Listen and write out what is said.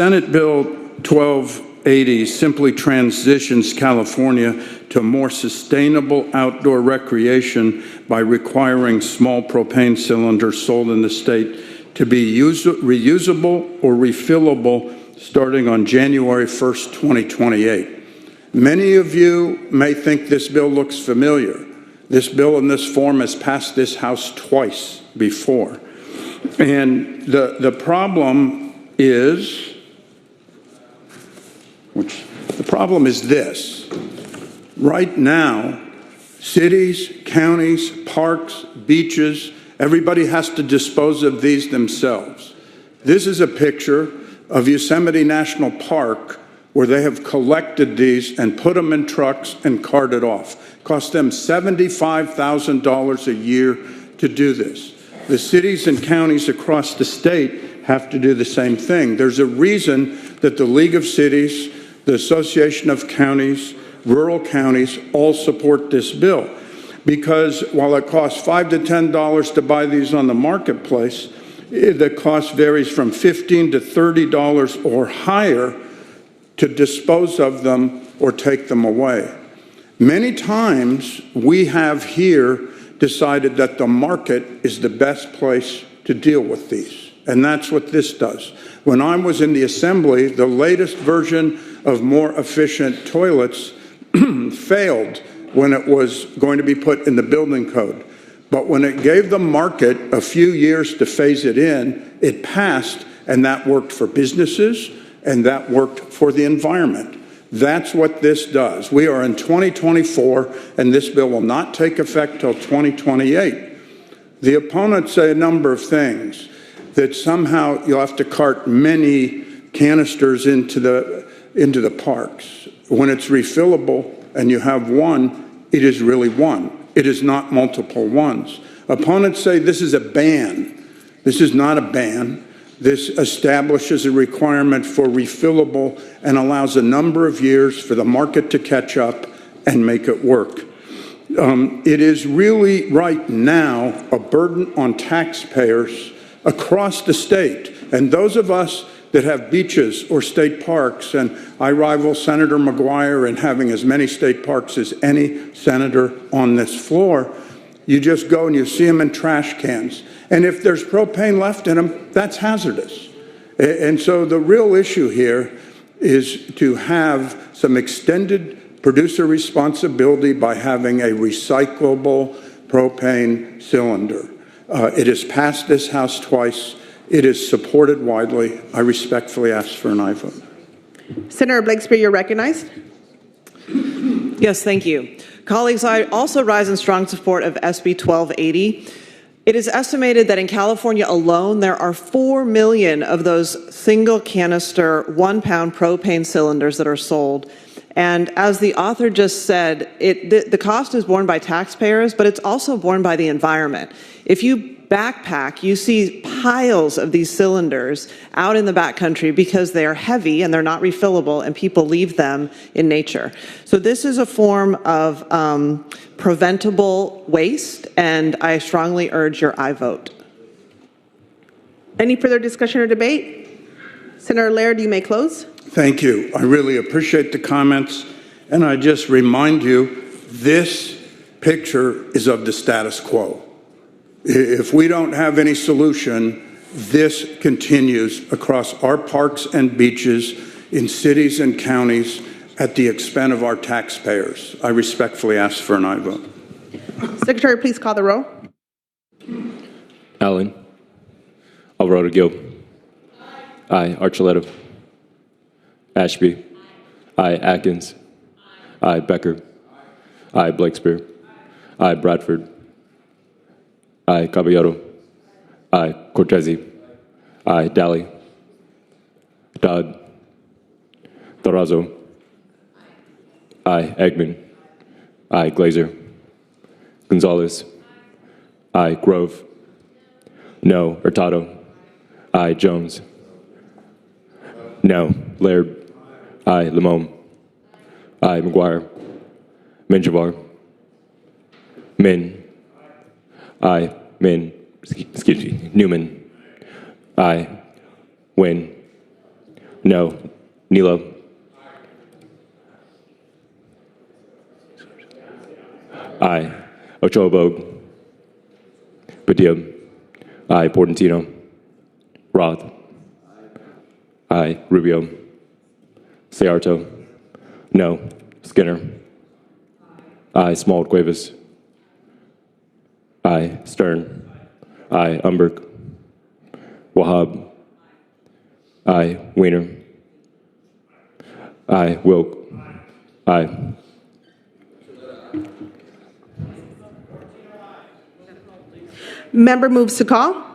Senate Bill 1280 simply transitions California to more sustainable outdoor recreation by requiring small propane cylinders sold in the state to be reusable or refillable starting on January 1st, 2028. Many of you may think this bill looks familiar. This bill in this form has passed this House twice before. And the problem is, this. Right now, cities, counties, parks, beaches, everybody has to dispose of these themselves. This is a picture of Yosemite National Park where they have collected these and put them in trucks and carted off. It costs them $75,000 a year to do this. The cities and counties across the state have to do the same thing. There's a reason that the League of Cities, the Association of Counties, rural counties all support this bill. Because while it costs $5 to $10 to buy these on the marketplace, the cost varies from $15 to $30 or higher to dispose of them or take them away. Many times we have here decided that the market is the best place to deal with these. And that's what this does. When I was in the assembly, the latest version of more efficient toilets failed when it was going to be put in the building code. But when it gave the market a few years to phase it in, it passed, and that worked for businesses, and that worked for the environment. That's what this does. We are in 2024, and this bill will not take effect till 2028. The opponents say a number of things, that somehow you'll have to cart many canisters into the parks. When it's refillable and you have one, it is really one. It is not multiple ones. Opponents say this is a ban. This is not a ban. This establishes a requirement for refillable and allows a number of years for the market to catch up and make it work. It is really right now a burden on taxpayers across the state. And those of us that have beaches or state parks, and I rival Senator McGuire in having as many state parks as any senator on this floor, you just go and you see them in trash cans. And if there's propane left in them, that's hazardous. And so the real issue here is to have some extended producer responsibility by having a recyclable propane cylinder. It has passed this House twice. It is supported widely. I respectfully ask for an aye vote. Senator Blakespeare, you're recognized. Yes, thank you. Colleagues, I also rise in strong support of SB 1280. It is estimated that in California alone, there are 4 million of those single canister 1-pound propane cylinders that are sold. And as the author just said, the cost is borne by taxpayers, but it's also borne by the environment. If you backpack, you see piles of these cylinders out in the backcountry because they are heavy and they're not refillable, and people leave them in nature. So this is a form of preventable waste, and I strongly urge your aye vote. Any further discussion or debate? Senator Laird, you may close. Thank you. I really appreciate the comments. And I just remind you, this picture is of the status quo. If we don't have any solution, this continues across our parks and beaches in cities and counties at the expense of our taxpayers. I respectfully ask for an aye vote. Secretary, please call the roll. Allen. Alvarado Gil. Aye. Archuleta. Ashby. Aye. Atkins. Aye. Becker. Aye. Blakespeare. Aye. Bradford. Aye. Caballero. Aye. Cortese. Aye. Daly. Dodd. Durazo. Aye. Eggman. Aye. Glazer. Gonzalez. Aye. Grove. No. Hurtado. Aye. Jones. No. Laird. Aye. Limon. Aye. McGuire. Menjivar. Min. Aye. Min. Excuse me. Newman. Aye. Wynn. No. Nilo. Aye. Ochoa Bogue. Padilla. Aye. Portantino. Roth. Aye. Rubio. Sayarto. No. Skinner. Aye. Small Cuevas. Aye. Stern. Aye. Umberg. Wahab. Aye. Weiner. Aye. Wilk. Aye. Member moves to call.